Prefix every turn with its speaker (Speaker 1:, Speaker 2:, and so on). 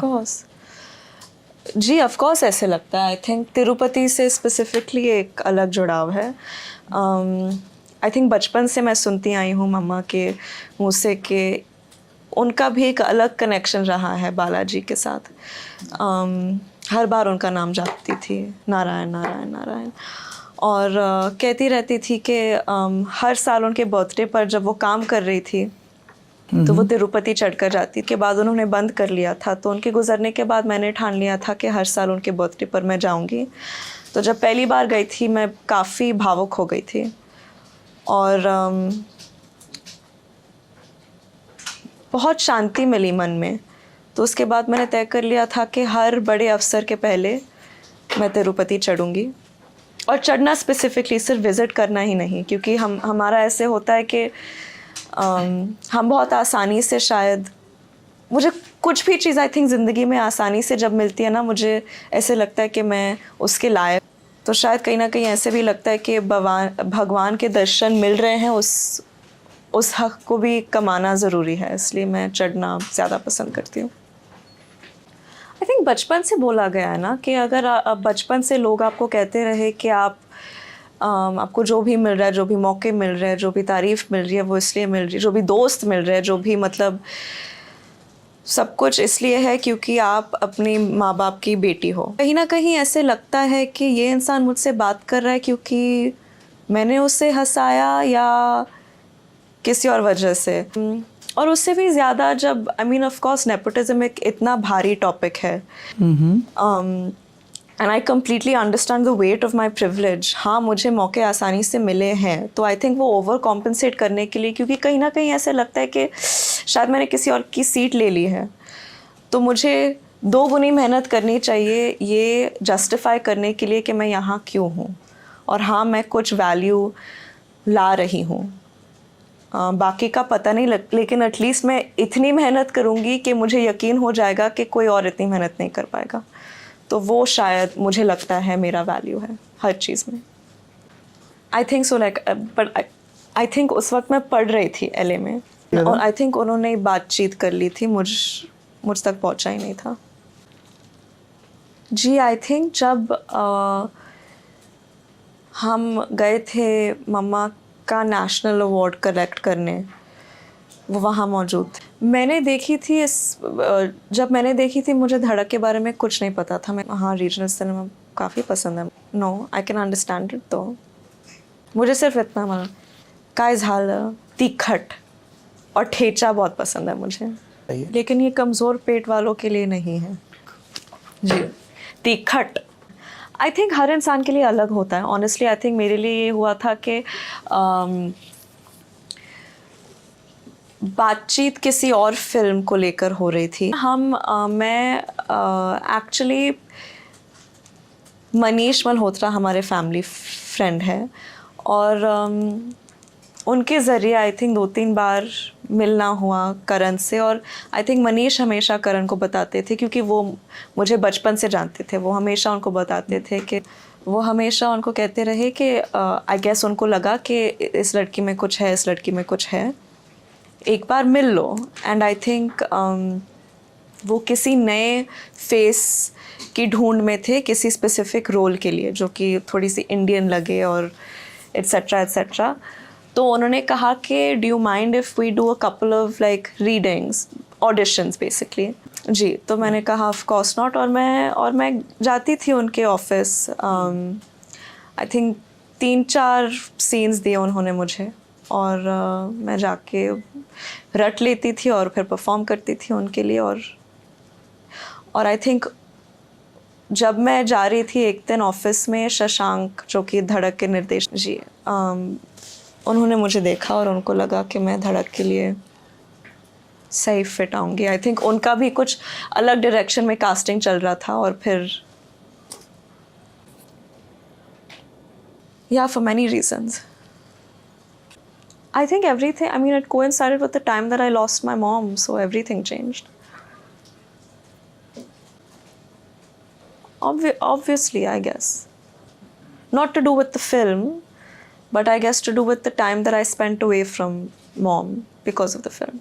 Speaker 1: Course ji, of course ऐसे लगता है। आई थिंक तिरुपति से स्पेसिफिकली एक अलग जुड़ाव है। आई थिंक बचपन से मैं सुनती आई हूँ मम्मा के मुँह से कि उनका भी एक अलग कनेक्शन रहा है बालाजी के साथ। हर बार उनका नाम जपती थी, नारायण नारायण नारायण, और कहती रहती थी कि हर साल उनके बर्थडे पर जब वो काम कर रही थी तो वो तिरुपति चढ़कर जाती। के बाद उन्होंने बंद कर लिया था, तो उनके गुजरने के बाद मैंने ठान लिया था कि हर साल उनके बर्थडे पर मैं जाऊंगी। तो जब पहली बार गई थी मैं काफ़ी भावुक हो गई थी और बहुत शांति मिली मन में। तो उसके बाद मैंने तय कर लिया था कि हर बड़े अवसर के पहले मैं तिरुपति चढ़ूँगी, और चढ़ना स्पेसिफिकली सिर्फ विज़िट करना ही नहीं, क्योंकि हमारा ऐसे होता है कि हम बहुत आसानी से, शायद मुझे कुछ भी चीज़ आई थिंक ज़िंदगी में आसानी से जब मिलती है ना, मुझे ऐसे लगता है कि मैं उसके लायक। तो शायद कहीं ना कहीं ऐसे भी लगता है कि भगवान के दर्शन मिल रहे हैं, उस हक को भी कमाना ज़रूरी है, इसलिए मैं चढ़ना ज़्यादा पसंद करती हूँ। आई थिंक बचपन से बोला गया है ना कि अगर बचपन से लोग आपको कहते रहे कि आपको जो भी मिल रहा है, जो भी मौके मिल रहे हैं, जो भी तारीफ़ मिल रही है वो इसलिए मिल रही है, जो भी दोस्त मिल रहे हैं, जो भी मतलब सब कुछ इसलिए है क्योंकि आप अपनी माँ बाप की बेटी हो। कहीं ना कहीं ऐसे लगता है कि ये इंसान मुझसे बात कर रहा है क्योंकि मैंने उसे हंसाया या किसी और वजह से। और उससे भी ज़्यादा जब ऑफ कोर्स नेपोटिज्म एक इतना भारी टॉपिक है, and I completely understand the weight of my privilege. हाँ, मुझे मौके आसानी से मिले हैं, तो आई थिंक वो ओवर कॉम्पनसेट करने के लिए, क्योंकि कहीं ना कहीं ऐसे लगता है कि शायद मैंने किसी और की सीट ले ली है, तो मुझे दो गुनी मेहनत करनी चाहिए ये जस्टिफाई करने के लिए कि मैं यहाँ क्यों हूँ, और हाँ मैं कुछ वैल्यू ला रही हूँ। बाकी का पता नहीं लेकिन एटलीस्ट मैं इतनी मेहनत करूँगी कि मुझे यकीन हो जाएगा कि कोई और इतनी मेहनत नहीं कर पाएगा। तो वो शायद मुझे लगता है मेरा वैल्यू है हर चीज़ में। I think so, like, but I think उस वक्त मैं पढ़ रही थी LA में, और आई थिंक उन्होंने बातचीत कर ली थी, मुझ तक पहुंचा ही नहीं था। जी, आई थिंक जब हम गए थे मम्मा का नेशनल अवार्ड कलेक्ट करने, वो वहाँ मौजूद थे। मैंने देखी थी जब मैंने देखी थी, मुझे धड़क के बारे में कुछ नहीं पता था। मैं हाँ, रीजनल सिनेमा काफ़ी पसंद है। No, I can understand it. तो मुझे सिर्फ इतना मालूम, काय झालं, तीखट और ठेचा बहुत पसंद है मुझे, लेकिन ये कमज़ोर पेट वालों के लिए नहीं है जी। तीखट आई थिंक हर इंसान के लिए अलग होता है। ऑनेस्टली आई थिंक मेरे लिए ये हुआ था कि बातचीत किसी और फिल्म को लेकर हो रही थी। मैं एक्चुअली मनीष मल्होत्रा हमारे फैमिली फ्रेंड है, और उनके ज़रिए आई थिंक 2-3 बार मिलना हुआ करण से। और आई थिंक मनीष हमेशा करण को बताते थे, क्योंकि वो मुझे बचपन से जानते थे, वो हमेशा उनको बताते थे कि वो हमेशा उनको कहते रहे कि आई गेस उनको लगा कि इस लड़की में कुछ है, इस लड़की में कुछ है, एक बार मिल लो। एंड आई थिंक वो किसी नए फेस की ढूंढ में थे, किसी स्पेसिफिक रोल के लिए जो कि थोड़ी सी इंडियन लगे और एट्सेट्रा एट्सेट्रा। तो उन्होंने कहा कि do you mind if we do a couple of like readings, auditions basically. जी, तो मैंने कहा ऑफ कोर्स नॉट, और मैं जाती थी उनके ऑफिस। आई थिंक 3-4 सीन्स दिए उन्होंने मुझे, और मैं जाके रट लेती थी और फिर परफॉर्म करती थी उनके लिए। और आई थिंक जब मैं जा रही थी एक दिन ऑफिस में, शशांक जो कि धड़क के निर्देशक जी, उन्होंने मुझे देखा और उनको लगा कि मैं धड़क के लिए सही फिट आऊँगी। आई थिंक उनका भी कुछ अलग डायरेक्शन में कास्टिंग चल रहा था, और फिर या for many reasons I think everything, it coincided with the time that I lost my mom, so everything changed. Obviously, I guess. Not to do with the film, but I guess to do with the time that I spent away from mom because of the film.